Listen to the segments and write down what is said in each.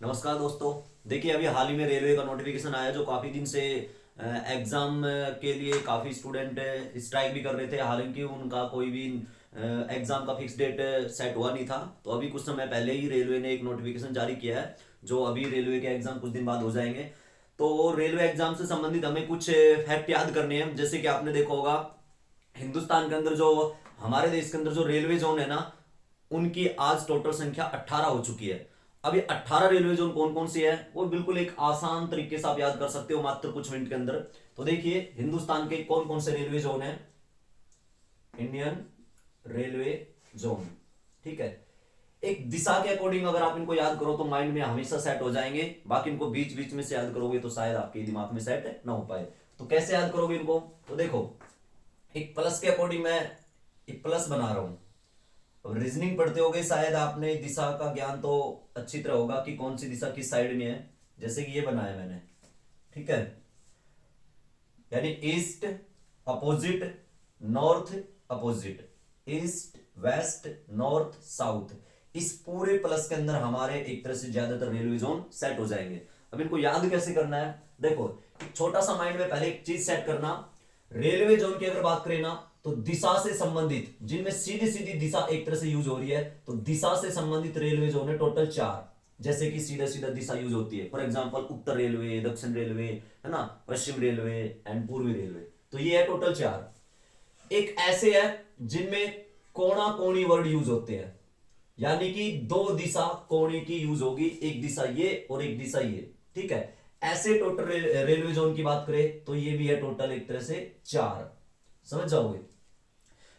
नमस्कार दोस्तों। देखिए, अभी हाल ही में रेलवे का नोटिफिकेशन आया जो काफ़ी दिन से एग्ज़ाम के लिए काफ़ी स्टूडेंट स्ट्राइक भी कर रहे थे। हालांकि उनका कोई भी एग्ज़ाम का फिक्स डेट सेट हुआ नहीं था। तो अभी कुछ समय पहले ही रेलवे ने एक नोटिफिकेशन जारी किया है जो अभी रेलवे के एग्ज़ाम कुछ दिन बाद हो जाएंगे। तो रेलवे एग्ज़ाम से संबंधित हमें कुछ फैक्ट याद करने हैं। जैसे कि आपने देखा होगा, हिंदुस्तान के अंदर जो हमारे देश के अंदर जो रेलवे जोन है ना, उनकी आज टोटल संख्या 18 हो चुकी है। अब ये 18 रेलवे जोन कौन कौन से है वो बिल्कुल एक आसान तरीके से आप याद कर सकते हो मात्र कुछ मिनट के अंदर। तो देखिए, हिंदुस्तान के कौन कौन से रेलवे जोन है। इंडियन रेलवे जोन, ठीक है। एक दिशा के अकॉर्डिंग अगर आप इनको याद करो तो माइंड में हमेशा सेट हो जाएंगे। बाकी इनको बीच बीच में से याद करोगे तो शायद आपके दिमाग में सेट ना हो पाए। तो कैसे याद करोगे इनको, तो देखो, एक प्लस के अकॉर्डिंग मैं एक प्लस बना रहा हूं। अब रीजनिंग पढ़ते होगे शायद आपने, दिशा का ज्ञान तो अच्छी तरह होगा कि कौन सी दिशा किस साइड में है। जैसे कि ये बनाया मैंने, ठीक है, यानी east opposite, north opposite, east west north south. इस पूरे प्लस के अंदर हमारे एक तरह से ज्यादातर रेलवे जोन सेट हो जाएंगे। अब इनको याद कैसे करना है, देखो, एक छोटा सा माइंड में पहले एक चीज सेट करना। रेलवे जोन की अगर बात करें ना, तो दिशा से संबंधित जिनमें सीधी सीधी दिशा एक तरह से यूज हो रही है, तो दिशा से संबंधित रेलवे जोन है टोटल 4। जैसे कि सीधा सीधा दिशा यूज होती है, फॉर एग्जांपल उत्तर रेलवे, दक्षिण रेलवे, है ना, पश्चिम रेलवे एंड पूर्वी रेलवे। तो ये है टोटल 4। एक ऐसे है जिनमें कोणा कोणी वर्ड यूज होते हैं, यानी कि दो दिशा कोणी की यूज होगी, एक दिशा ये और एक दिशा ये, ठीक है। ऐसे टोटल रेलवे जोन की बात करें तो ये भी है टोटल एक तरह से 4। समझ जाओगे।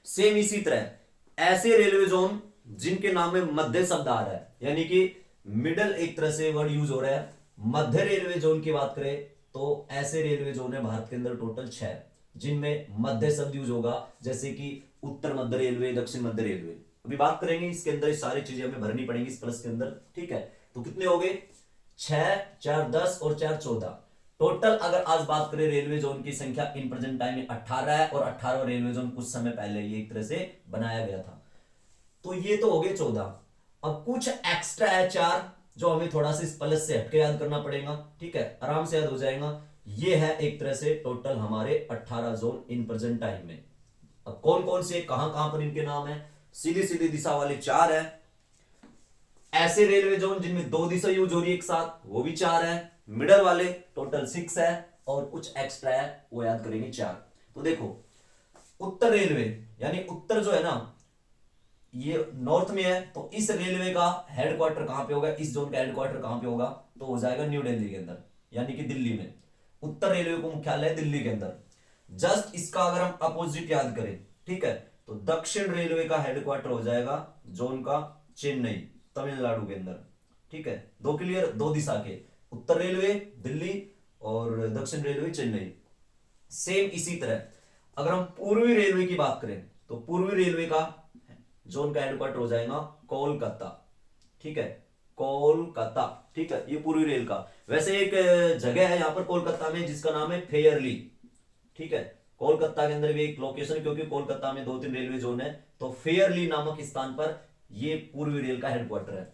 सेम इसी तरह ऐसे रेलवे जोन जिनके नाम में मध्य शब्द आ रहा है, यानी कि मिडल एक तरह से वर्ड यूज हो रहा है, मध्य रेलवे जोन की बात करें तो ऐसे रेलवे जोन है भारत के अंदर टोटल 6 जिनमें मध्य शब्द यूज होगा। जैसे कि उत्तर मध्य रेलवे, दक्षिण मध्य रेलवे। अभी बात करेंगे इसके अंदर, ये सारी चीजें हमें भरनी पड़ेंगी इस प्लस के अंदर, ठीक है। तो कितने हो गए, 6, 4 10 और 4 14। टोटल अगर आज बात करें रेलवे जोन की संख्या इन प्रेजेंट टाइम में 18 है, और 18वां रेलवे जोन कुछ समय पहले ये एक तरह से बनाया गया था। तो ये तो हो गए 14। अब कुछ एक्स्ट्रा है 4 जो हमें थोड़ा सा इस प्लस से हटके याद करना पड़ेगा, ठीक है, आराम से याद हो जाएगा। ये है एक तरह से टोटल हमारे 18 जोन इन प्रेजेंट टाइम में। अब कौन कौन से कहां कहां पर इनके नाम है, सीधी सीधी दिशा वाले 4 है। ऐसे रेलवे जोन जिनमें दो दिशा यूज हो रही है एक साथ, वो भी 4 है। मिडल वाले टोटल 6 है, और कुछ एक्स्ट्रा है वो याद करेंगे 4। तो देखो, उत्तर रेलवे यानी उत्तर जो है ना, ये नॉर्थ में है, तो इस रेलवे का हेडक्वार्टर कहां पे होगा, इस जोन का हेडक्वार्टर कहां पे होगा, तो हो जाएगा न्यू दिल्ली के अंदर, यानी कि दिल्ली में। उत्तर रेलवे को मुख्यालय है दिल्ली के अंदर। जस्ट इसका अगर हम अपोजिट याद करें, ठीक है, तो दक्षिण रेलवे का हेडक्वार्टर हो जाएगा जोन का चेन्नई, तमिलनाडु के अंदर, ठीक है। दो क्लियर, दो दिशा के, उत्तर रेलवे दिल्ली और दक्षिण रेलवे चेन्नई। सेम इसी तरह अगर हम पूर्वी रेलवे की बात करें तो पूर्वी रेलवे का जोन का हेडक्वार्टर हो जाएगा कोलकाता, ठीक है, कोलकाता, ठीक है। ये पूर्वी रेल का, वैसे एक जगह है यहां पर कोलकाता में जिसका नाम है फेयरली, ठीक है। कोलकाता के अंदर भी एक लोकेशन, क्योंकि कोलकाता में 2-3 रेलवे जोन है, तो फेयरली नामक स्थान पर ये पूर्वी रेल का हेडक्वार्टर है।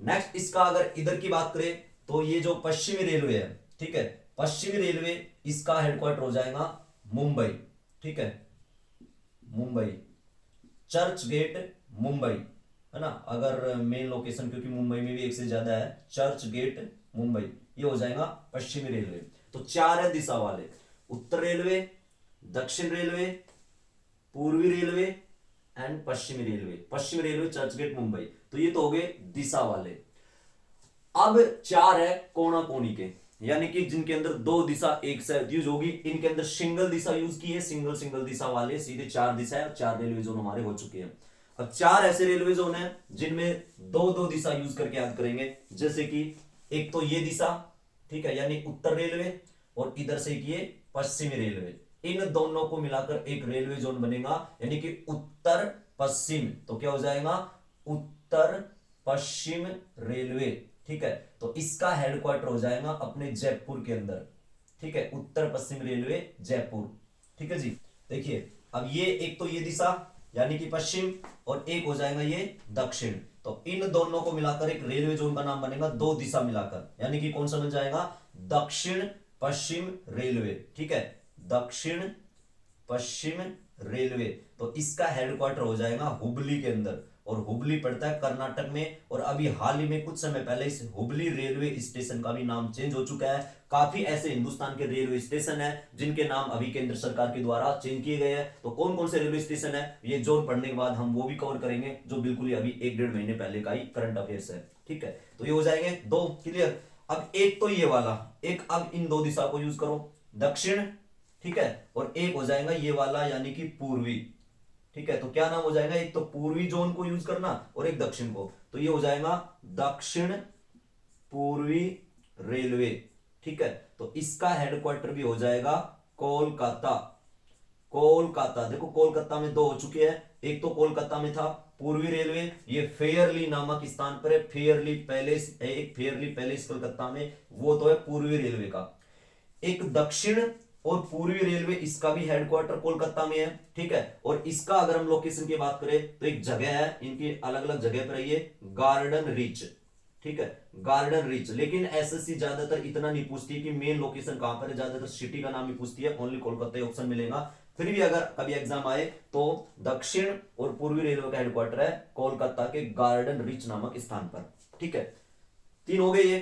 नेक्स्ट इसका अगर इधर की बात करें तो ये जो पश्चिमी रेलवे है, ठीक है, पश्चिमी रेलवे, इसका हेडक्वार्टर हो जाएगा मुंबई, ठीक है, मुंबई, चर्च गेट मुंबई, है ना। अगर मेन लोकेशन, क्योंकि मुंबई में भी एक से ज्यादा है, चर्च गेट मुंबई, ये हो जाएगा पश्चिमी रेलवे। तो 4 है दिशा वाले, उत्तर रेलवे, दक्षिण रेलवे, पूर्वी रेलवे एंड पश्चिमी रेलवे। पश्चिमी रेलवे, चर्च गेट मुंबई, तो ये तो हो गए दिशा वाले। अब 4 है कोणा कोणी के, यानी कि जिनके अंदर दो दिशा एक साथ यूज होगी। इनके अंदर सिंगल दिशा यूज की है, सिंगल सिंगल दिशा वाले सीधे 4 दिशा है, 4 रेलवे जोन हमारे हो चुके हैं। अब 4 ऐसे रेलवे जोन है जिनमें दो दो दिशा यूज करके याद करेंगे। जैसे कि एक तो ये दिशा, ठीक है, यानी उत्तर रेलवे, और इधर से ये पश्चिमी रेलवे। इन दोनों को मिलाकर एक रेलवे जोन बनेगा, यानी कि उत्तर पश्चिम। तो क्या हो जाएगा, उत्तर पश्चिम रेलवे, ठीक है। तो इसका हेडक्वार्टर हो जाएगा अपने जयपुर के अंदर, ठीक है, उत्तर पश्चिम रेलवे जयपुर, ठीक है जी। देखिए, अब ये एक तो ये दिशा यानी कि पश्चिम, और एक हो जाएगा ये दक्षिण, तो इन दोनों को मिलाकर एक रेलवे जोन का नाम बनेगा, दो दिशा मिलाकर, यानी कि कौन सा बन जाएगा, दक्षिण पश्चिम रेलवे। ठीक है, दक्षिण पश्चिम रेलवे। तो इसका हेडक्वार्टर हो जाएगा हुबली के अंदर, और हुबली पड़ता है कर्नाटक में। और अभी हाल ही में कुछ समय पहले इस हुबली रेलवे स्टेशन का भी नाम चेंज हो चुका है। काफी ऐसे हिंदुस्तान के रेलवे स्टेशन है जिनके नाम अभी केंद्र सरकार के द्वारा चेंज किए गए हैं। तो कौन कौन से रेलवे स्टेशन है, ये जोन पढ़ने के बाद हम वो भी कवर करेंगे, जो बिल्कुल ही अभी 1-1.5 महीने पहले का ही करंट अफेयर्स है। ठीक है, तो ये हो जाएंगे दो, क्लियर। अब एक तो ये वाला, एक अब इन दो दिशा को यूज करो, दक्षिण, ठीक है, और एक हो जाएगा ये वाला यानी कि पूर्वी। ठीक है, तो क्या नाम हो जाएगा, एक तो पूर्वी जोन को यूज करना और एक दक्षिण को, तो ये हो जाएगा दक्षिण पूर्वी रेलवे। ठीक है, तो इसका हेडक्वार्टर भी हो जाएगा कोलकाता। कोलकाता, देखो कोलकाता में दो हो चुके हैं, एक तो कोलकाता में था पूर्वी रेलवे, ये फेयरली नामक स्थान पर है, फेयरली पैलेस, एक फेयरली पैलेस कोलकाता में, वो तो है पूर्वी रेलवे का। एक दक्षिण और पूर्वी रेलवे, इसका भी हेडक्वार्टर कोलकाता में है। ठीक है, और इसका अगर हम लोकेशन की बात करें तो एक जगह है, इनकी अलग अलग जगह पर है ये, गार्डन रीच। ठीक है, गार्डन रीच। लेकिन एसएससी ज्यादातर इतना नहीं पूछती कि मेन लोकेशन कहां पर है, ज्यादातर सिटी का नाम ही पूछती है, ओनली कोलकाता ही ऑप्शन मिलेगा। फिर भी अगर कभी एग्जाम आए तो दक्षिण और पूर्वी रेलवे का हेडक्वार्टर है कोलकाता के गार्डन रीच नामक स्थान पर। ठीक है, 3 हो गए ये।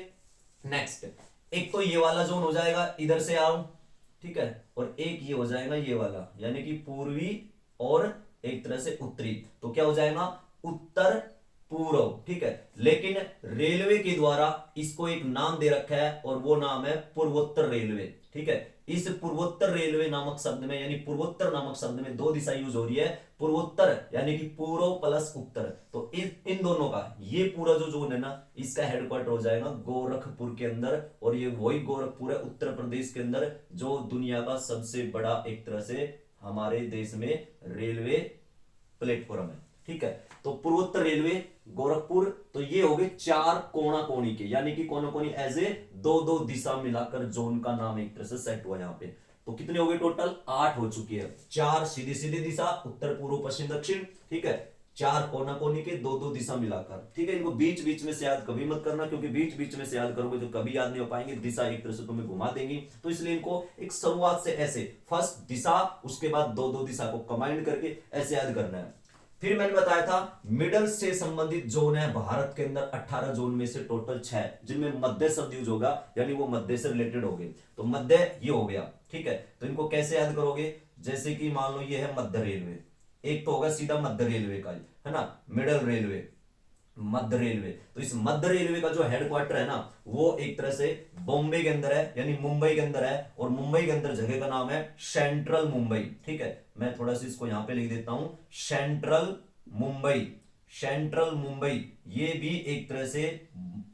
नेक्स्ट, एक तो ये वाला जोन हो जाएगा, इधर से आओ, ठीक है, और एक ये हो जाएगा ये वाला, यानी कि पूर्वी और एक तरह से उत्तरी, तो क्या हो जाएगा, उत्तर पूर्व। ठीक है, लेकिन रेलवे के द्वारा इसको एक नाम दे रखा है और वो नाम है पूर्वोत्तर रेलवे। ठीक है, इस पूर्वोत्तर रेलवे नामक शब्द में, यानी पूर्वोत्तर नामक शब्द में दो दिशा यूज हो रही है, पूर्वोत्तर यानी कि पूर्व प्लस उत्तर। तो इन दोनों का ये पूरा जो जोन है ना, इसका हेडक्वार्टर हो जाएगा गोरखपुर के अंदर, और ये वही गोरखपुर है उत्तर प्रदेश के अंदर, जो दुनिया का सबसे बड़ा एक तरह से हमारे देश में रेलवे प्लेटफॉर्म है। ठीक है, तो पूर्वोत्तर रेलवे गोरखपुर, तो ये हो गए 4 कोना कोनी के, यानी कि कोना कोनी एज ए दो दिशा मिलाकर जोन का नाम एक तरह से सेट हुआ यहाँ पे। तो कितने हो गए टोटल, 8 हो चुकी है। 4 सीधी सीधी दिशा, उत्तर पूर्व पश्चिम दक्षिण। ठीक है, 4 कोना कोनी के दो दिशा मिलाकर। ठीक है, इनको बीच बीच में से याद कभी मत करना, क्योंकि बीच बीच में से याद करोगे तो कभी याद नहीं हो पाएंगे, दिशा एक तरह से तुम्हें घुमा देंगी। तो इसलिए इनको एक शुरुआत से ऐसे फर्स्ट दिशा, उसके बाद दो दिशा को कंबाइन करके ऐसे याद करना है। फिर मैंने बताया था मिडल से संबंधित जोन है भारत के अंदर 18 जोन में से टोटल 6, जिनमें मध्य शब्द यूज होगा, यानी वो मध्य से रिलेटेड हो गए। तो मध्य ये हो गया। ठीक है, तो इनको कैसे याद करोगे, जैसे कि मान लो ये है मध्य रेलवे, एक तो होगा सीधा मध्य रेलवे का, है ना, मिडल रेलवे, मध्य रेलवे। तो इस मध्य रेलवे का जो हेडक्वार्टर है ना, वो एक तरह से बॉम्बे के अंदर है, यानी मुंबई के अंदर है, और मुंबई के अंदर जगह का नाम है सेंट्रल मुंबई। ठीक है, मैं थोड़ा सा इसको यहां पे लिख देता हूं, सेंट्रल मुंबई। सेंट्रल मुंबई ये भी एक तरह से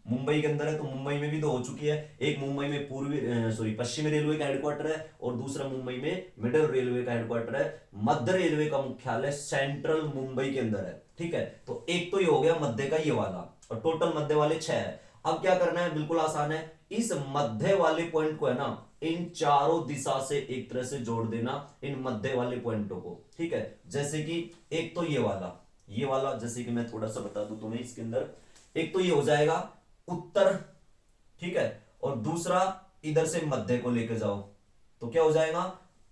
मुंबई के अंदर है, तो मुंबई में भी 2 हो चुकी है, एक मुंबई में पश्चिमी रेलवे का हेडक्वार्टर है, और दूसरा मुंबई में मिडल रेलवे का हेडक्वार्टर है। मध्य रेलवे का मुख्यालय सेंट्रल मुंबई के अंदर है। ठीक है, तो एक तो ये हो गया मध्य का ये वाला, और टोटल मध्य वाले 6 है। अब क्या करना है, बिल्कुल आसान है, इस मध्य वाले पॉइंट को है ना, इन चारों दिशा से एक तरह से जोड़ देना इन मध्य वाले पॉइंटों को। ठीक है, जैसे कि एक तो ये वाला, जैसे कि मैं थोड़ा सा बता दूं तुम्हें इसके अंदर, एक तो ये हो जाएगा उत्तर, ठीक है, और दूसरा इधर से मध्य को लेकर जाओ, तो क्या हो जाएगा,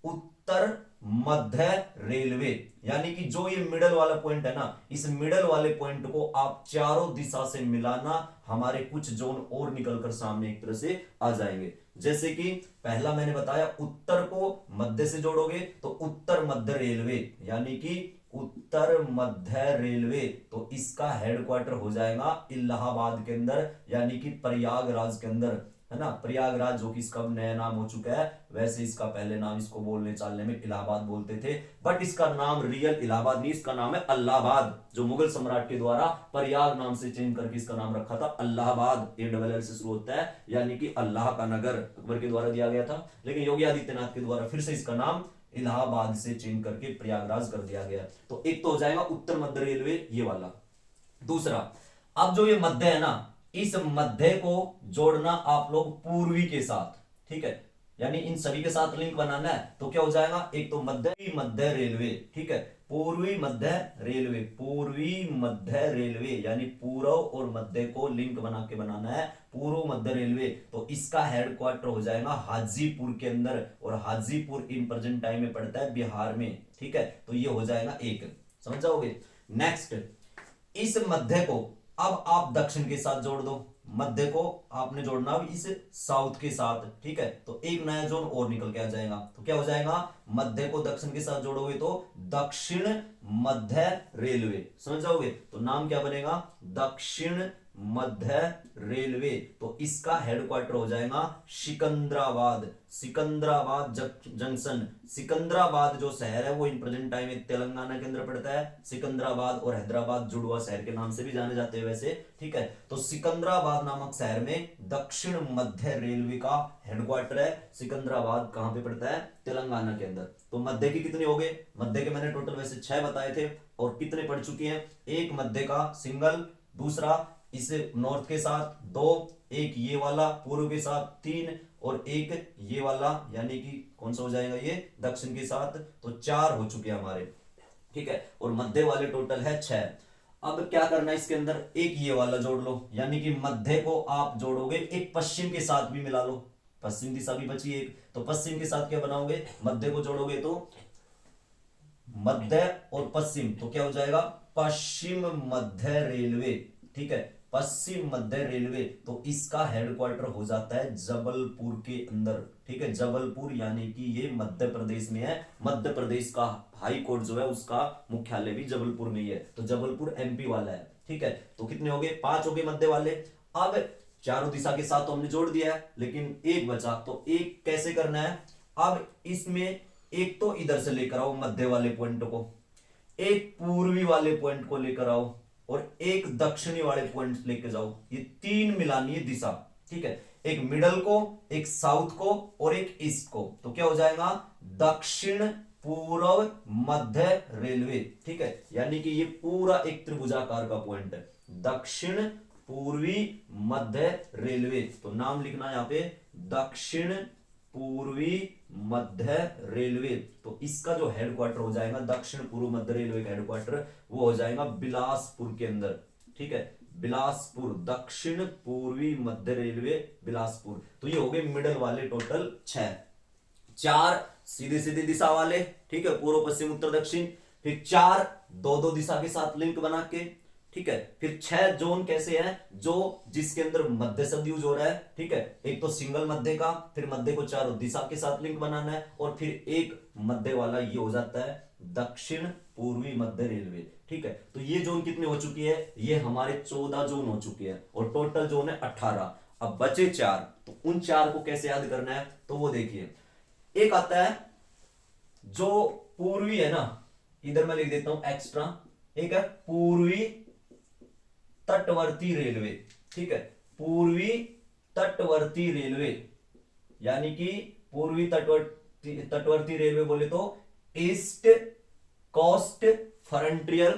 उत्तर मध्य रेलवे। यानी कि जो ये मिडल वाला पॉइंट है ना, इस मिडल वाले पॉइंट को आप चारों दिशा से मिलाना, हमारे कुछ जोन और निकलकर सामने एक तरह से आ जाएंगे। जैसे कि पहला मैंने बताया, उत्तर को मध्य से जोड़ोगे तो उत्तर मध्य रेलवे, यानी कि उत्तर मध्य रेलवे, तो इसका हेडक्वार्टर हो जाएगा इलाहाबाद के अंदर, यानी कि प्रयागराज के अंदर, है ना, प्रयागराज, जो कि इसका नया नाम हो चुका है। वैसे इसका पहले नाम इसको बोलने चालने में इलाहाबाद बोलते थे, बट इसका नाम रियल इलाहाबाद नहीं, इसका नाम है अल्लाहाबाद, जो मुगल सम्राट के द्वारा प्रयाग नाम से चेंज करके इसका नाम रखा था अल्लाहाबाद। ALL से शुरू होता है, यानी कि अल्लाह का नगर अकबर के द्वारा दिया गया था, लेकिन योगी आदित्यनाथ के द्वारा फिर से इसका नाम इलाहाबाद से चेंज करके प्रयागराज कर दिया गया। तो एक तो हो जाएगा उत्तर मध्य रेलवे ये वाला। दूसरा, अब जो ये मध्य है ना, इस मध्य को जोड़ना आप लोग पूर्वी के साथ। ठीक है, यानी इन सभी के साथ लिंक बनाना है तो क्या हो जाएगा, एक तो मध्य रेलवे, ठीक है, पूर्वी मध्य रेलवे, पूर्वी मध्य रेलवे यानी पूर्व और मध्य को लिंक बना के बनाना है पूर्व मध्य रेलवे। तो इसका हेडक्वार्टर हो जाएगा हाजीपुर के अंदर, और हाजीपुर इन प्रेजेंट टाइम में पड़ता है बिहार में, ठीक है। तो ये हो जाएगा एक, समझ जाओगे। नेक्स्ट, इस मध्य को अब आप दक्षिण के साथ जोड़ दो, मध्य को आपने जोड़ना अब इस साउथ के साथ, ठीक है। तो एक नया जोन और निकल के आ जाएगा, तो क्या हो जाएगा, मध्य को दक्षिण के साथ जोड़ोगे तो दक्षिण मध्य रेलवे, समझ जाओगे। तो नाम क्या बनेगा, दक्षिण मध्य रेलवे। तो इसका हेडक्वार्टर हो जाएगा सिकंदराबाद, सिकंदराबाद जंक्शन। सिकंदराबाद जो शहर है वो इन प्रेजेंट टाइम में तेलंगाना के अंदर पड़ता है। सिकंदराबाद और हैदराबाद जुड़वा शहर के नाम से भी जाने जाते हैं वैसे, ठीक है। तो सिकंदराबाद नामक शहर में दक्षिण मध्य रेलवे का हेडक्वार्टर है। सिकंदराबाद कहां पे पड़ता है, तेलंगाना के अंदर। तो मध्य की कितने हो गए, मध्य के मैंने टोटल वैसे 6 बताए थे, और कितने पढ़ चुके हैं, एक मध्य का सिंगल, दूसरा इस नॉर्थ के साथ 2, एक ये वाला पूर्व के साथ 3, और एक ये वाला यानी कि कौन सा हो जाएगा ये दक्षिण के साथ, तो 4 हो चुके हैं हमारे, ठीक है। और मध्य वाले टोटल है 6। अब क्या करना है इसके अंदर, एक ये वाला जोड़ लो, यानी कि मध्य को आप जोड़ोगे एक पश्चिम के साथ भी मिला लो, पश्चिम दिशा भी बची एक, तो पश्चिम के साथ क्या बनाओगे, मध्य को जोड़ोगे तो मध्य और पश्चिम, तो क्या हो जाएगा, पश्चिम मध्य रेलवे, ठीक है, पश्चिम मध्य रेलवे। तो इसका हेडक्वार्टर हो जाता है जबलपुर के अंदर, ठीक है, जबलपुर यानी कि ये मध्य प्रदेश में है। मध्य प्रदेश का हाई कोर्ट जो है उसका मुख्यालय भी जबलपुर में ही है, तो जबलपुर एमपी वाला है, ठीक है। तो कितने हो गए, 5 हो गए मध्य वाले। अब चारों दिशा के साथ तो हमने जोड़ दिया है, लेकिन एक बचा, तो एक कैसे करना है, अब इसमें एक तो इधर से लेकर आओ मध्य वाले पॉइंट को, एक पूर्वी वाले पॉइंट को लेकर आओ, और एक दक्षिणी वाले पॉइंट लेके जाओ। ये 3 मिलानी है दिशा, ठीक है, एक मिडल को, एक साउथ को, और एक ईस्ट को। तो क्या हो जाएगा, दक्षिण पूर्व मध्य रेलवे, ठीक है, यानी कि ये पूरा एक त्रिभुजाकार का पॉइंट है, दक्षिण पूर्वी मध्य रेलवे। तो नाम लिखना है यहां पे दक्षिण पूर्वी मध्य रेलवे। तो इसका जो हेडक्वार्टर हो जाएगा दक्षिण पूर्व मध्य रेलवे का हेडक्वार्टर वो हो जाएगा बिलासपुर के अंदर, ठीक है, बिलासपुर, दक्षिण पूर्वी मध्य रेलवे बिलासपुर। तो ये हो गए मिडल वाले टोटल 6, 4 सीधे सीधे दिशा वाले, ठीक है, पूर्व पश्चिम उत्तर दक्षिण, फिर 4 2-2 दिशा के साथ लिंक बना के, ठीक है, फिर 6 जोन कैसे हैं, जो जिसके अंदर मध्य शब्द यूज हो रहा है, ठीक है, एक तो सिंगल मध्य का, फिर मध्य को चारों दिशा के साथ लिंक बनाना है, और फिर एक मध्य वाला ये हो जाता है दक्षिण पूर्वी मध्य रेलवे, ठीक है। तो ये जोन कितने हो चुकी है, ये हमारे 14 जोन हो चुके हैं, और टोटल जोन है 18। अब बचे 4, तो उन 4 को कैसे याद करना है, तो वो देखिए, एक आता है जो पूर्वी है ना, इधर मैं लिख देता हूं एक्स्ट्रा, एक है पूर्वी तटवर्ती रेलवे, ठीक है, पूर्वी तटवर्ती रेलवे, यानी कि पूर्वी तटवर्ती रेलवे बोले तो ईस्ट कोस्ट फ्रंटियर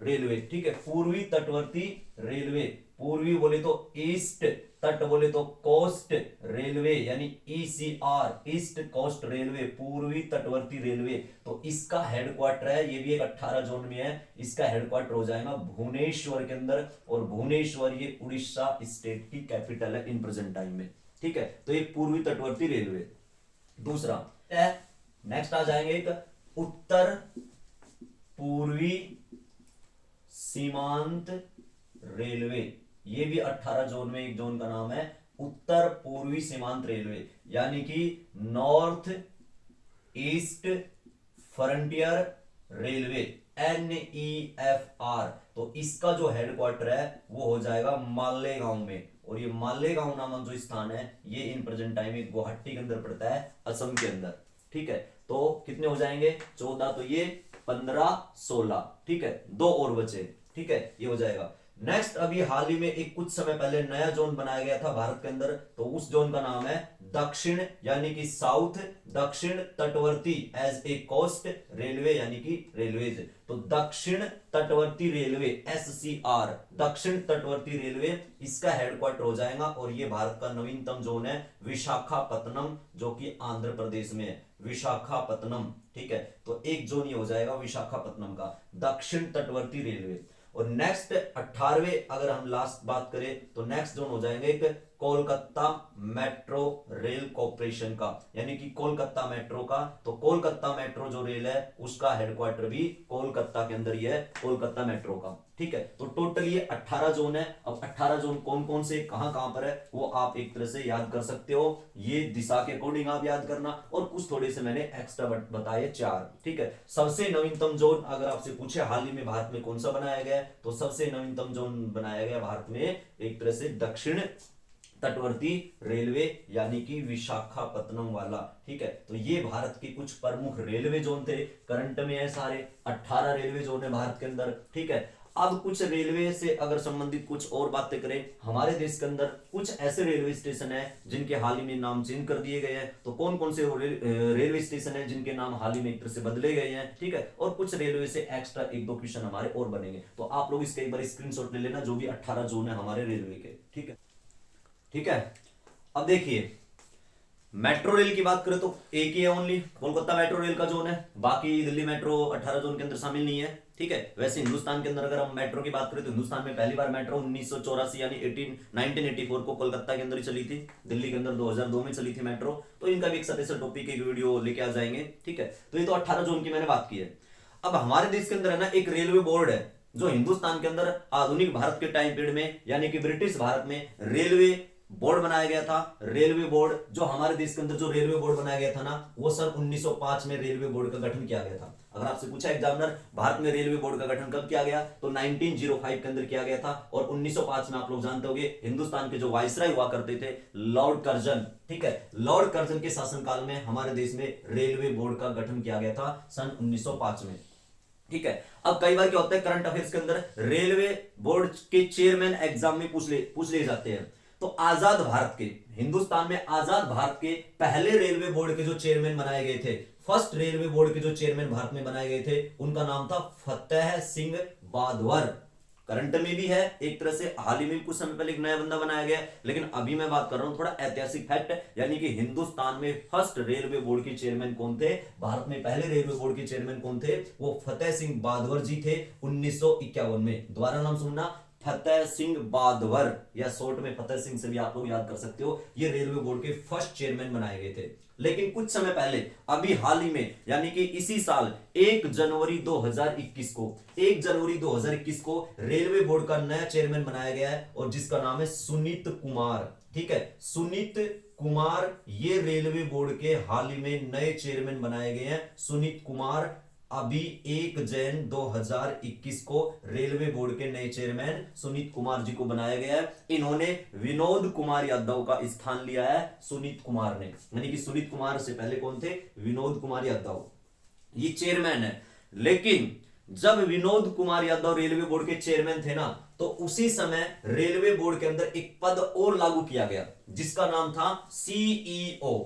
रेलवे, ठीक है, पूर्वी तटवर्ती रेलवे, पूर्वी बोले तो ईस्ट, तट बोले तो कोस्ट रेलवे यानी ईसीआर, ईस्ट कोस्ट रेलवे, पूर्वी तटवर्ती रेलवे। तो इसका हेडक्वार्टर है, ये भी एक 18 जोन में है, इसका हेडक्वार्टर हो जाएगा भुवनेश्वर के अंदर, और भुवनेश्वर ये उड़ीसा स्टेट की कैपिटल है इन प्रेजेंट टाइम में, ठीक है। तो एक पूर्वी तटवर्ती रेलवे। दूसरा नेक्स्ट आ जाएंगे एक उत्तर पूर्वी सीमांत रेलवे, ये भी 18 जोन में एक जोन का नाम है उत्तर पूर्वी सीमांत रेलवे, यानी कि north east frontier railway, NEFR। तो इसका जो हेडक्वार्टर है वो हो जाएगा मालेगांव में, और ये मालेगांव नामक जो स्थान है ये इन प्रेजेंट टाइम में गुवाहाटी के अंदर पड़ता है, असम के अंदर, ठीक है। तो कितने हो जाएंगे 14, तो ये 15 16, ठीक है, 2 और बचे, ठीक है, ये हो जाएगा। नेक्स्ट अभी हाल ही में एक कुछ समय पहले नया जोन बनाया गया था भारत के अंदर, तो उस जोन का नाम है दक्षिण यानी कि साउथ, दक्षिण तटवर्ती एज ए कोस्ट रेलवे यानी कि रेलवेज। तो दक्षिण तटवर्ती रेलवे SCR, दक्षिण तटवर्ती रेलवे, इसका हेडक्वार्टर हो जाएगा और ये भारत का नवीनतम जोन है विशाखापत्तनम, जो कि आंध्र प्रदेश में है, विशाखापत्तनम। ठीक है, तो एक जोन ये हो जाएगा विशाखापत्तनम का, दक्षिण तटवर्ती रेलवे। और नेक्स्ट 18वें अगर हम लास्ट बात करें तो नेक्स्ट जोन हो जाएंगे एक कोलकाता मेट्रो रेल कॉर्पोरेशन का, यानी कि कोलकाता मेट्रो का। तो कोलकाता मेट्रो जो रेल है उसका हेडक्वार्टर भी कोलकाता के अंदर ही है, कोलकाता मेट्रो का। ठीक है, तो टोटल ये 18 जोन है। अब 18 जोन कौन कौन से कहां कहां पर है वो आप एक तरह से याद कर सकते हो, ये दिशा के अकॉर्डिंग आप याद करना, और कुछ थोड़े से मैंने एक्स्ट्रा बताए 4। ठीक है, सबसे नवीनतम जोन अगर आपसे पूछे हाल ही में भारत में कौन सा बनाया गया है, तो सबसे नवीनतम जोन बनाया गया भारत में एक तरह से दक्षिण तटवर्ती रेलवे यानी कि विशाखापत्तनम वाला। ठीक है, तो ये भारत के कुछ प्रमुख रेलवे जोन थे, करंट में है सारे 18 रेलवे जोन है भारत के अंदर। ठीक है, अब कुछ रेलवे से अगर संबंधित कुछ और बातें करें, हमारे देश के अंदर कुछ ऐसे रेलवे स्टेशन है जिनके हाल ही में नाम चेंज कर दिए गए हैं। तो कौन कौन से रेलवे स्टेशन है जिनके नाम हाल ही में एक तरह से बदले गए हैं। ठीक है, और कुछ रेलवे से एक्स्ट्रा 1-2 क्वेश्चन हमारे और बनेंगे, तो आप लोग इसके एक बार स्क्रीनशॉट ले लेना, जो भी 18 जोन है हमारे रेलवे के। ठीक है, ठीक है, अब देखिए मेट्रो रेल की बात करें तो एक ही है ओनली, कोलकाता मेट्रो रेल का जोन है, बाकी दिल्ली मेट्रो 18 जोन के अंदर शामिल नहीं है। ठीक है, वैसे हिंदुस्तान के अंदर अगर हम मेट्रो की बात करें तो हिंदुस्तान में पहली बार मेट्रो 1984 यानी 1984 को कोलकाता के अंदर ही चली थी, दिल्ली के अंदर 2002 में चली थी मेट्रो। तो इनका भी एक स्पेशल टॉपिक एक वीडियो लेके आ जाएंगे। ठीक है, तो ये तो 18 जोन की मैंने बात की है। अब हमारे देश के अंदर है ना एक रेलवे बोर्ड है, जो हिंदुस्तान के अंदर आधुनिक भारत के टाइम पीरियड में यानी कि ब्रिटिश भारत में रेलवे बोर्ड बनाया गया था। रेलवे बोर्ड जो हमारे देश के अंदर जो रेलवे बोर्ड बनाया गया था ना, वो सन 1905 में रेलवे बोर्ड का गठन किया गया था। अगर आपसे पूछा एग्जामिनर भारत में रेलवे बोर्ड का गठन कब किया गया, तो 1905 के अंदर किया गया था। और 1905 में आप लोग जानते होंगे हिंदुस्तान के जो वायसराय हुआ करते थे लॉर्ड कर्जन। ठीक है, लॉर्ड कर्जन के शासनकाल में हमारे देश में रेलवे बोर्ड का गठन किया गया था सन 1905 में। ठीक है, अब कई बार क्या होता है करंट अफेयर्स के अंदर रेलवे बोर्ड के चेयरमैन एग्जाम में पूछ ले जाते हैं। तो आजाद भारत के, हिंदुस्तान में आजाद भारत के पहले रेलवे बोर्ड के जो चेयरमैन बनाए गए थे, फर्स्ट रेलवे बोर्ड के जो चेयरमैन भारत में बनाए गए थे, उनका नाम था फतेह सिंह बादवर। करंट में भी है एक तरह से, हाल ही में कुछ समय पहले एक नया बंदा बनाया गया, लेकिन अभी मैं बात कर रहा हूं थोड़ा ऐतिहासिक फैक्ट, यानी कि हिंदुस्तान में फर्स्ट रेलवे बोर्ड के चेयरमैन कौन थे, भारत में पहले रेलवे बोर्ड के चेयरमैन कौन थे, वो फतेह सिंह बादवर जी थे 1951 में। दोबारा नाम सुनना, फतेह सिंह बादवर, या शॉर्ट में फतेह सिंह से भी आप लोग याद कर सकते हो। ये रेलवे बोर्ड के फर्स्ट चेयरमैन बनाए गए थे। लेकिन कुछ समय पहले अभी हाल ही में यानी कि इसी साल 1 जनवरी 2021 को 1 जनवरी 2021 को रेलवे बोर्ड का नया चेयरमैन बनाया गया है, और जिसका नाम है सुनीत कुमार। ठीक है, सुनीत कुमार ये रेलवे बोर्ड के हाल ही में नए चेयरमैन बनाए गए हैं। सुनीत कुमार अभी 1 जनवरी 2021 को रेलवे बोर्ड के नए चेयरमैन सुनीत कुमार जी को बनाया गया है। इन्होंने विनोद कुमार यादव का स्थान लिया है, सुनीत कुमार ने, यानी कि सुनीत कुमार से पहले कौन थे, विनोद कुमार यादव, ये चेयरमैन है। लेकिन जब विनोद कुमार यादव रेलवे बोर्ड के चेयरमैन थे ना, तो उसी समय रेलवे बोर्ड के अंदर एक पद और लागू किया गया, जिसका नाम था सीईओ,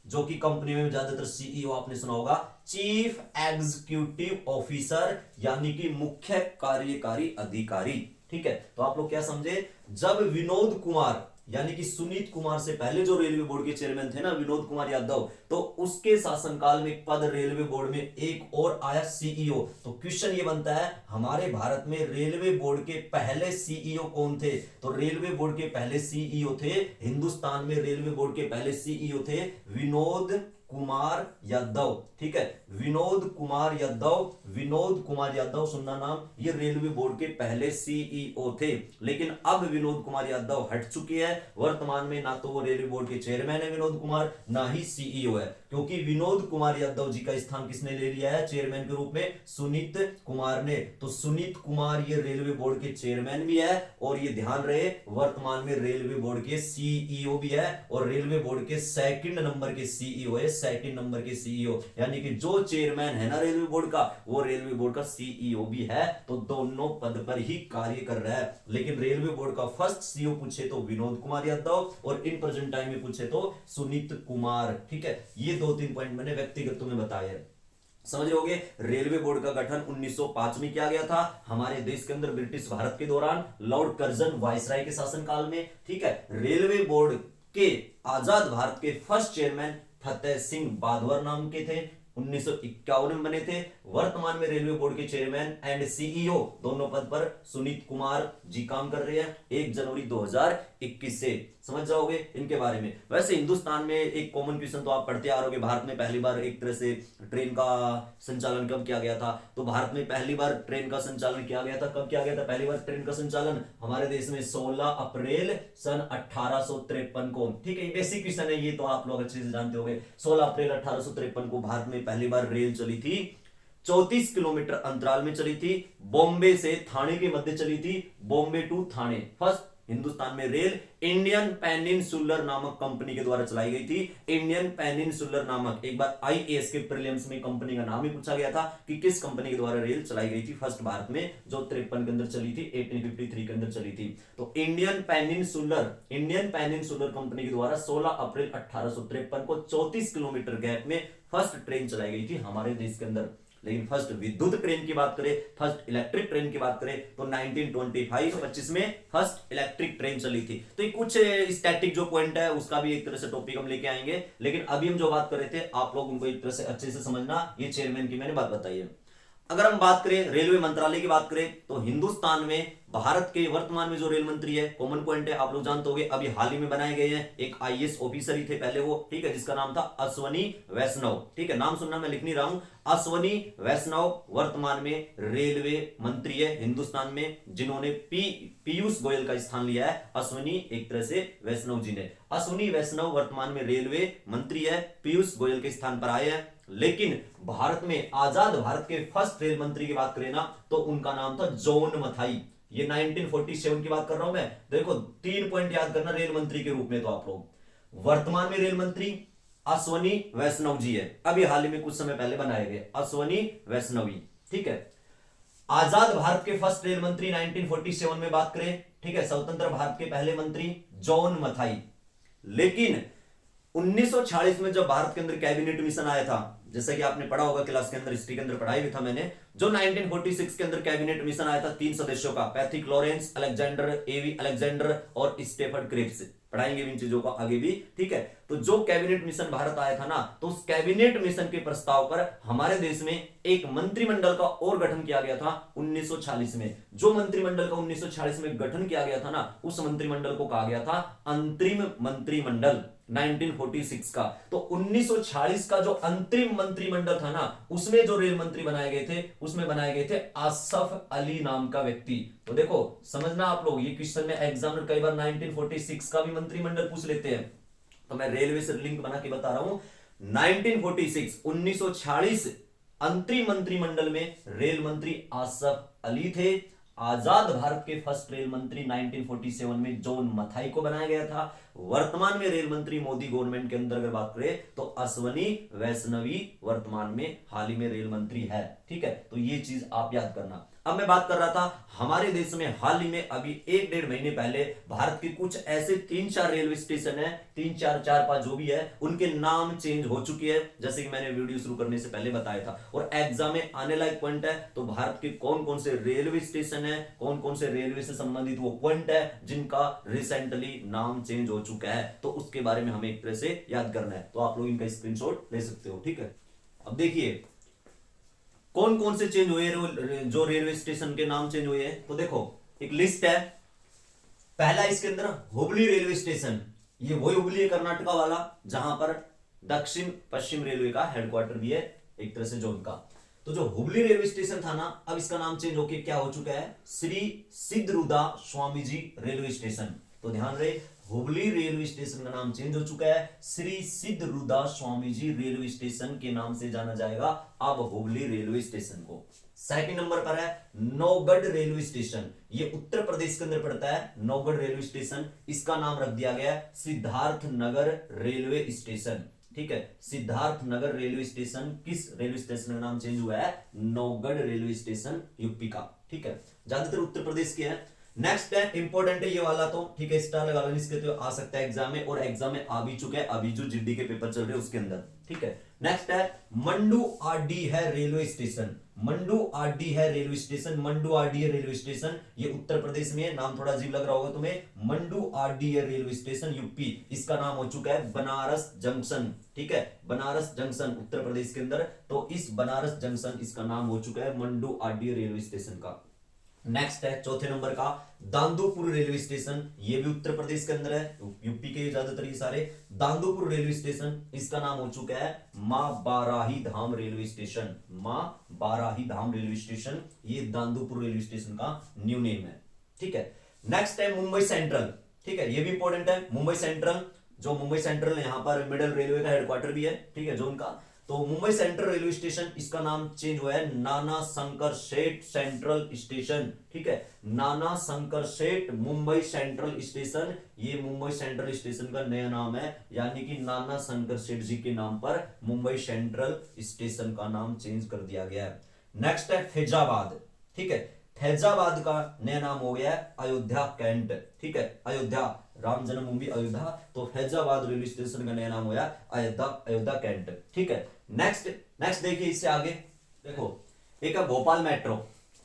जो कि कंपनी में ज्यादातर सीईओ आपने सुना होगा, चीफ एग्जीक्यूटिव ऑफिसर, यानी कि मुख्य कार्यकारी अधिकारी। ठीक है, तो आप लोग क्या समझे, जब विनोद कुमार यानी कि सुनीत कुमार से पहले जो रेलवे बोर्ड के चेयरमैन थे ना विनोद कुमार यादव, तो उसके शासनकाल में पद रेलवे बोर्ड में एक और आया सीईओ। तो क्वेश्चन ये बनता है हमारे भारत में रेलवे बोर्ड के पहले सीईओ कौन थे, तो रेलवे बोर्ड के पहले सीईओ थे, हिंदुस्तान में रेलवे बोर्ड के पहले सीईओ थे विनोद कुमार यादव। ठीक है, विनोद कुमार यादव, विनोद कुमार यादव सुनना नाम, ये रेलवे बोर्ड के पहले सीईओ थे। लेकिन अब विनोद कुमार यादव हट चुके हैं, वर्तमान में ना तो वो रेलवे बोर्ड के चेयरमैन है विनोद कुमार, ना ही सीईओ है, क्योंकि विनोद कुमार यादव जी का स्थान किसने ले लिया है चेयरमैन के रूप में, सुनीत कुमार ने। तो सुनीत कुमार ये रेलवे बोर्ड के चेयरमैन भी है और ये ध्यान रहे वर्तमान में रेलवे बोर्ड के सीईओ भी है और रेलवे बोर्ड के सेकंड नंबर के सीईओ है, सेकंड नंबर के सीईओ, यानी कि जो चेयरमैन है ना रेलवे बोर्ड का वो रेलवे बोर्ड का सीईओ भी है। तो दोनों पद पर ही कार्य कर रहा है। लेकिन रेलवे बोर्ड का फर्स्ट सीईओ पूछे तो विनोद कुमार यादव और इन प्रेजेंट टाइम में पूछे तो सुनीत कुमार। ठीक है, ये 2-3 पॉइंट मैंने व्यक्तिगत तुम्हें बताए हैं। समझ रहे होगे। रेलवे बोर्ड का गठन 1905 में किया गया था हमारे देश के अंदर ब्रिटिश भारत के दौरान लॉर्ड कर्जन वायसराय के शासनकाल में। ठीक है, रेलवे बोर्ड के आजाद भारत के फर्स्ट चेयरमैन फतेह सिंह बादवर नाम के थे, 1951 में बने थे। वर्तमान में रेलवे बोर्ड के चेयरमैन एंड सीईओ दोनों पद पर सुनीत कुमार जी काम कर रहे हैं 1 जनवरी 2021 से। समझ जाओगे इनके बारे में। वैसे हिंदुस्तान में एक कॉमन क्वेश्चन तो आप पढ़ते आ रहे होगे, भारत में पहली बार एक तरह से ट्रेन का संचालन कब किया गया था? तो भारत में पहली बार ट्रेन का संचालन किया गया था, कब किया गया था पहली बार ट्रेन का संचालन? हमारे देश में 16 अप्रैल सन 1853 को। ठीक है, बेसिक क्वेश्चन है ये, तो आप लोग अच्छे से जानते होंगे। 16 अप्रैल 1853 को भारत में पहली बार रेल चली थी। 34 किलोमीटर अंतराल में चली थी, बॉम्बे से थाने के मध्य चली थी, बॉम्बे टू थाने। फर्स्ट हिंदुस्तान में रेल इंडियन पेनिनसुलर नामक कंपनी के द्वारा चलाई गई थी। इंडियन पेनिनसुलर नामक, एक बार आईएएस के प्रीलिम्स में कंपनी का नाम ही पूछा गया था कि किस कंपनी के द्वारा रेल चलाई गई थी फर्स्ट भारत में, जो 53 के अंदर चली थी, 1853 के अंदर चली थी। तो इंडियन पेनिनसुलर कंपनी के द्वारा 16 अप्रैल 1853 को 34 किलोमीटर गैप में फर्स्ट ट्रेन चलाई गई थी हमारे देश के अंदर। लेकिन फर्स्ट विद्युत ट्रेन की बात करें, फर्स्ट इलेक्ट्रिक ट्रेन की बात करें तो 1925 में फर्स्ट इलेक्ट्रिक ट्रेन चली थी। तो ये कुछ स्टैटिक जो पॉइंट है उसका भी एक तरह से टॉपिक हम लेके आएंगे। लेकिन अभी हम जो बात कर रहे थे आप लोग उनको एक तरह से अच्छे से समझना, ये चेयरमैन की मैंने बात बताई है। अगर हम बात करें रेलवे मंत्रालय की बात करें तो हिंदुस्तान में भारत के वर्तमान में जो रेल मंत्री है, कॉमन पॉइंट है, आप लोग जानते होंगे, अभी हाल ही में बनाए गए हैं। एक आईएएस ऑफिसर ही थे पहले वो, ठीक है, जिसका नाम था अश्वनी वैष्णव। ठीक है, नाम सुनना, मैं लिख नहीं रहा हूं। अश्वनी वैष्णव वर्तमान में रेलवे मंत्री है हिंदुस्तान में, जिन्होंने पीयूष गोयल का स्थान लिया है। अश्वनी एक तरह से वैष्णव जी ने, अश्वनी वैष्णव वर्तमान में रेलवे मंत्री है, पीयूष गोयल के स्थान पर आए हैं। लेकिन भारत में आजाद भारत के फर्स्ट रेल मंत्री की बात करें ना तो उनका नाम था जॉन मथाई। ये 1947 की बात कर रहा हूं मैं। देखो 3 पॉइंट याद करना रेल मंत्री के रूप में। तो आप लोग वर्तमान में रेल मंत्री अश्वनी वैष्णव जी है, अभी हाल ही में कुछ समय पहले बनाए गए अश्वनी वैष्णवी। ठीक है, आजाद भारत के फर्स्ट रेल मंत्री 1947 में बात करें, ठीक है, स्वतंत्र भारत के पहले मंत्री जॉन मथाई। लेकिन 1946 में जब भारत के अंदर कैबिनेट मिशन आया था, जैसा कि आपने पढ़ा होगा क्लास के अंदर, हिस्ट्री के अंदर पढ़ाई भी था मैंने, जो 1946 के अंदर कैबिनेट मिशन आया था 3 सदस्यों का, पैथिक लॉरेंस, अलेक्जेंडर एवी अलेक्जेंडर और स्टेफर्ड क्रिप्स। पढ़ाएंगे इन चीजों को आगे भी। ठीक है, तो जो कैबिनेट मिशन भारत आया था ना, तो उस कैबिनेट मिशन के प्रस्ताव पर हमारे देश में एक मंत्रिमंडल का और गठन किया गया था 1946 में। जो मंत्रिमंडल का 1946 में गठन किया गया था ना, उस मंत्रिमंडल को कहा गया था अंतरिम मंत्रिमंडल 1946 का। तो 1946 का जो अंतरिम मंत्रिमंडल था ना, उसमें जो रेल मंत्री बनाए गए थे, उसमें बनाए गए थे आसफ अली नाम का व्यक्ति। तो देखो समझना आप लोग, ये क्वेश्चन में एग्जामिनर कई बार 1946 का भी मंत्रिमंडल पूछ लेते हैं, तो मैं रेलवे से लिंक बना के बता रहा हूं। 1946 अंतरिम मंत्रिमंडल में रेल मंत्री आसफ अली थे। आजाद भारत के फर्स्ट रेल मंत्री 1947 में जॉन मथाई को बनाया गया था। वर्तमान में रेल मंत्री मोदी गवर्नमेंट के अंदर अगर बात करें तो अश्वनी वैष्णवी वर्तमान में हाल ही में रेल मंत्री है। ठीक है, तो ये चीज आप याद करना। अब मैं बात कर रहा था हमारे देश में हाल ही में अभी 1-1.5 महीने पहले भारत के कुछ ऐसे 3-4 रेलवे स्टेशन है, 3-4, 4-5 जो भी है, उनके नाम चेंज हो चुके हैं, जैसे कि मैंने वीडियो शुरू करने से पहले बताया था। और एग्जाम में आने लायक पॉइंट है, तो भारत के कौन कौन से रेलवे स्टेशन है, कौन कौन से रेलवे से संबंधित वो पॉइंट है जिनका रिसेंटली नाम चेंज हो चुका है, तो उसके बारे में हमें एक तरह से याद करना है। तो आप लोग इनका स्क्रीनशॉट ले सकते हो। ठीक है, अब देखिए कौन कौन से चेंज हुए, जो रेलवे स्टेशन के नाम चेंज हुए हैं। तो देखो एक लिस्ट है। पहला इसके अंदर हुबली रेलवे स्टेशन, ये वही हुबली है कर्नाटका वाला, जहां पर दक्षिण पश्चिम रेलवे का हेडक्वार्टर भी है एक तरह से जोन का। तो जो हुबली रेलवे स्टेशन था ना, अब इसका नाम चेंज होकर क्या हो चुका है, श्री सिद्धरूदा स्वामी जी रेलवे स्टेशन। तो ध्यान रहे हुबली रेलवे स्टेशन का नाम चेंज हो चुका है, श्री सिद्ध रुदास स्वामी जी रेलवे स्टेशन के नाम से जाना जाएगा अब हुबली रेलवे स्टेशन को। सेकंड नंबर पर है नौगढ़ रेलवे स्टेशन, ये उत्तर प्रदेश के अंदर पड़ता है नौगढ़ रेलवे स्टेशन, इसका नाम रख दिया गया है सिद्धार्थ नगर रेलवे स्टेशन। ठीक है, सिद्धार्थ नगर रेलवे स्टेशन, किस रेलवे स्टेशन का नाम चेंज हुआ है? नौगढ़ रेलवे स्टेशन यूपी का। ठीक है, ज्यादातर उत्तर प्रदेश के हैं। नेक्स्ट है, इंपॉर्टेंट है ये वाला तो, ठीक है, स्टार लगा लो, इसके तो आ सकता है एग्जाम में, और एग्जाम में आ भी चुका है, अभी जो जीडी के पेपर चल रहे हैं उसके अंदर। ठीक है, नेक्स्ट है मंडू आरडी है रेलवे स्टेशन, मंडू आरडी है रेलवे स्टेशन, मंडू आरडी है रेलवे स्टेशन, ये उत्तर प्रदेश में है, नाम थोड़ा अजीब लग रहा होगा तुम्हें, मंडू आरडी है रेलवे स्टेशन यूपी, इसका नाम हो चुका है बनारस जंक्शन। ठीक है, बनारस जंक्शन उत्तर प्रदेश के अंदर, तो इस बनारस जंक्शन इसका नाम हो चुका है मंडू आरडी रेलवे स्टेशन का। नेक्स्ट है चौथे नंबर का दांदोपुर रेलवे स्टेशन, ये भी उत्तर प्रदेश के अंदर है, यूपी के ज्यादातर ये सारे। दांदोपुर रेलवे स्टेशन, इसका नाम हो चुका है मां बाराही धाम रेलवे स्टेशन, मां बाराही धाम रेलवे स्टेशन, ये दांदोपुर रेलवे स्टेशन का न्यू नेम है। ठीक है, नेक्स्ट है मुंबई सेंट्रल। ठीक है, ये भी इंपॉर्टेंट है, मुंबई सेंट्रल, जो मुंबई सेंट्रल यहाँ पर मिडल रेलवे का हेडक्वार्टर भी है। ठीक है, जो उनका, तो मुंबई सेंट्रल रेलवे स्टेशन, इसका नाम चेंज हुआ है नाना शंकर शेठ सेंट्रल स्टेशन। ठीक है, नाना शंकर शेठ मुंबई सेंट्रल स्टेशन, ये मुंबई सेंट्रल स्टेशन का नया नाम है, यानी कि नाना शंकर शेठ जी के नाम पर मुंबई सेंट्रल स्टेशन का नाम चेंज कर दिया गया है। नेक्स्ट है फैजाबाद। ठीक है, फैजाबाद का नया नाम हो गया है अयोध्या कैंट। ठीक है, अयोध्या, राम जन्मभूमि अयोध्या, तो फैजाबाद रेलवे स्टेशन का नया नाम हुआ अयोध्या कैंट। ठीक है, नेक्स्ट देखिए, इससे आगे देखो, एक है भोपाल मेट्रो।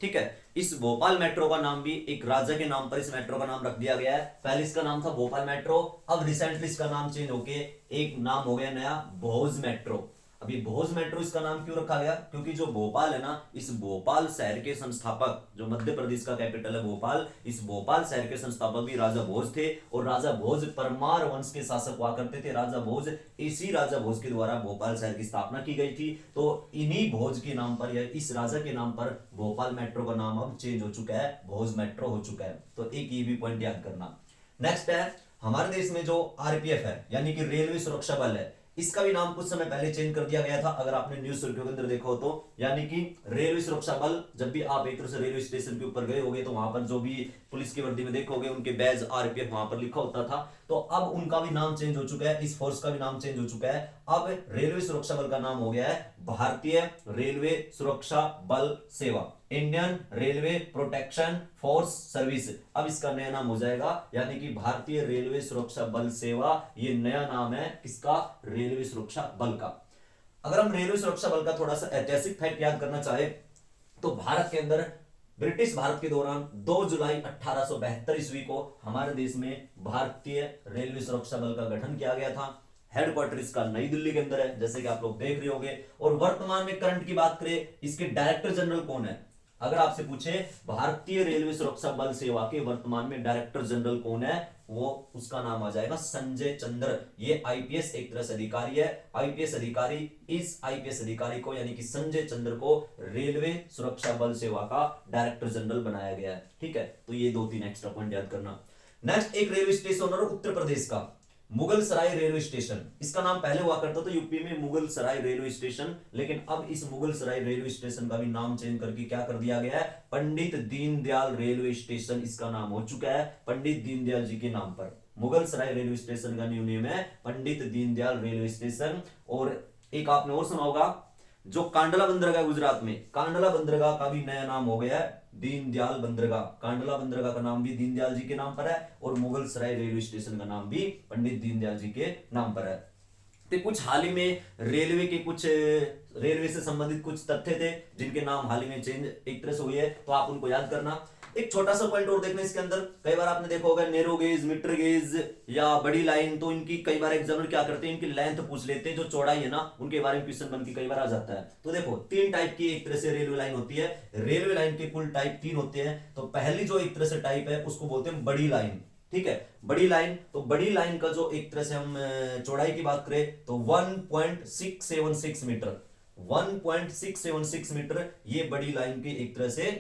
ठीक है, इस भोपाल मेट्रो का नाम भी एक राजा के नाम पर इस मेट्रो का नाम रख दिया गया है। पहले इसका नाम था भोपाल मेट्रो, अब रिसेंटली इसका नाम चेंज होके एक नाम हो गया नया भोज मेट्रो। अभी भोज मेट्रो इसका नाम क्यों रखा गया? क्योंकि जो भोपाल है ना, इस भोपाल शहर के संस्थापक, जो मध्य प्रदेश का कैपिटल है भोपाल, इस भोपाल शहर के संस्थापक भी राजा भोज थे, और राजा भोज परमार वंश के शासक हुआ करते थे। राजा भोज, इसी राजा भोज के द्वारा भोपाल शहर की स्थापना की गई थी, तो इन्हीं भोज के नाम पर या इस राजा के नाम पर भोपाल मेट्रो का नाम अब चेंज हो चुका है, भोज मेट्रो हो चुका है। तो एक ये भी पॉइंट याद करना। नेक्स्ट है, हमारे देश में जो आरपीएफ है, यानी कि रेलवे सुरक्षा बल है, इसका भी नाम कुछ समय पहले चेंज कर दिया गया था, अगर आपने न्यूज सुर्खियों के अंदर देखा हो तो। यानी कि रेलवे सुरक्षा बल, जब भी आप एक तरह से रेलवे स्टेशन के ऊपर गए होगे तो वहां पर जो भी पुलिस की वर्दी में देखोगे उनके बैज आरपीएफ वहां पर लिखा होता था, तो अब उनका भी नाम चेंज हो चुका है, इस फोर्स का भी नाम चेंज हो चुका है। अब रेलवे सुरक्षा बल का नाम हो गया है भारतीय रेलवे सुरक्षा बल सेवा, Indian railway protection force service, अब इसका नया नाम हो जाएगा, यानी कि भारतीय रेलवे सुरक्षा बल सेवा, ये नया नाम है किसका? रेलवे सुरक्षा बल का। अगर हम रेलवे सुरक्षा बल का थोड़ा सा ऐतिहासिक फैक्ट याद करना चाहे तो भारत के अंदर ब्रिटिश भारत के दौरान 2 जुलाई 1872 ईस्वी को हमारे देश में भारतीय रेलवे सुरक्षा बल का गठन किया गया था। हेडक्वार्टर इसका नई दिल्ली के अंदर है, जैसे कि आप लोग देख रहे होंगे। और वर्तमान में करंट की बात करें, इसके डायरेक्टर जनरल कौन है? अगर आपसे पूछे भारतीय रेलवे सुरक्षा बल सेवा के वर्तमान में डायरेक्टर जनरल कौन है, वो उसका नाम आ जाएगा संजय चंद्र। ये आईपीएस एक तरह से अधिकारी है, आईपीएस अधिकारी, इस आईपीएस अधिकारी को यानी कि संजय चंद्र को रेलवे सुरक्षा बल सेवा का डायरेक्टर जनरल बनाया गया है। ठीक है, तो ये 2-3 एक्स्ट्रा पॉइंट याद करना। नेक्स्ट, एक रेलवे स्टेशन और उत्तर प्रदेश का, मुगल सराय रेलवे स्टेशन, इसका नाम पहले हुआ करता था यूपी में मुगल सराय रेलवे स्टेशन, लेकिन अब इस मुगल सराय रेलवे स्टेशन का भी नाम चेंज करके क्या कर दिया गया है? पंडित दीनदयाल रेलवे स्टेशन इसका नाम हो चुका है, पंडित दीनदयाल जी के नाम पर। मुगल सराय रेलवे स्टेशन का न्यू नेम है पंडित दीनदयाल रेलवे स्टेशन। और एक आपने और सुना होगा, जो कांडला बंदरगाह गुजरात में, कांडला बंदरगाह का भी नया नाम हो गया है दीनदयाल बंदरगाह। कांडला बंदरगाह का नाम भी दीनदयाल जी के नाम पर है, और मुगल सराय रेलवे स्टेशन का नाम भी पंडित दीनदयाल जी के नाम पर है। तो कुछ हाल ही में रेलवे के कुछ रेलवे से संबंधित कुछ तथ्य थे जिनके नाम हाल ही में चेंज एक तरह से हुए है, तो आप उनको याद करना। एक छोटा सा पॉइंट और देखना इसके अंदर, कई बार आपने देखा होगा नैरो गेज, मीटर गेज या बड़ी लाइन, तो इनकी कई बार एग्जामिनर क्या करते हैं, इनकी लेंथ पूछ लेते हैं, जो चौड़ाई है ना उनके बारे में क्वेश्चन बन के कई बार आ जाता है। तो देखो 3 टाइप की एक तरह से रेलवे लाइन होती है, रेलवे लाइन के कुल टाइप 3 होते हैं। तो पहली जो एक तरह से टाइप है उसको बोलते हैं बड़ी लाइन। ठीक है, बड़ी लाइन, तो बड़ी लाइन का जो एक तरह से हम चौड़ाई की बात करें तो 1.676 मीटर, 1.676 मीटर, ये बड़ी लाइन की एक तरह से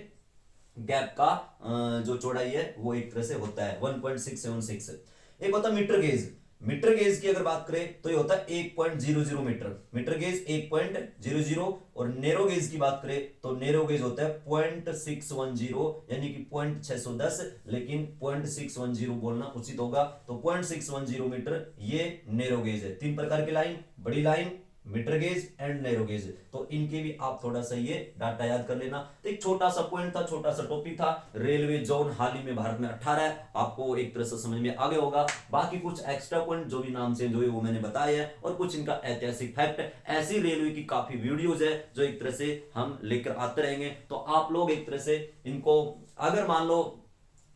गैप का जो चौड़ाई है वो एक तरह से होता है 1.676। एक होता है मीटर गेज। मीटर गेज की अगर बात करें तो ये होता है 1.00 मीटर, मीटर गेज 1.00। और नेरो गेज की बात करें तो नेरो गेज होता है 0.610 यानी कि 0.610, लेकिन 0.610 बोलना उचित होगा। तो 0.610 मीटर ये नेरो गेज है। तीन प्रकार की लाइन, बड़ी line, metre gauge and narrow gauge, तो इनके भी आप थोड़ा सा ये डाटा याद कर लेना। तो एक छोटा सा पॉइंट था, छोटा सा टॉपिक था, रेलवे जोन हाल ही में भारत में 18 है, आपको एक तरह से समझ में आ गया होगा। बाकी कुछ एक्स्ट्रा पॉइंट जो भी नाम चेंज हुए वो मैंने बताया है, और कुछ इनका ऐतिहासिक फैक्ट। ऐसी रेलवे की काफी वीडियोज है जो एक तरह से हम लेकर आते रहेंगे। तो आप लोग एक तरह से इनको, अगर मान लो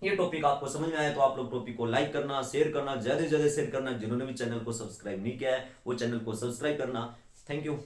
ये टॉपिक आपको समझ में आया तो आप लोग टॉपिक को लाइक करना, शेयर करना, ज्यादा से ज्यादा शेयर करना। जिन्होंने भी चैनल को सब्सक्राइब नहीं किया है वो चैनल को सब्सक्राइब करना। Thank you.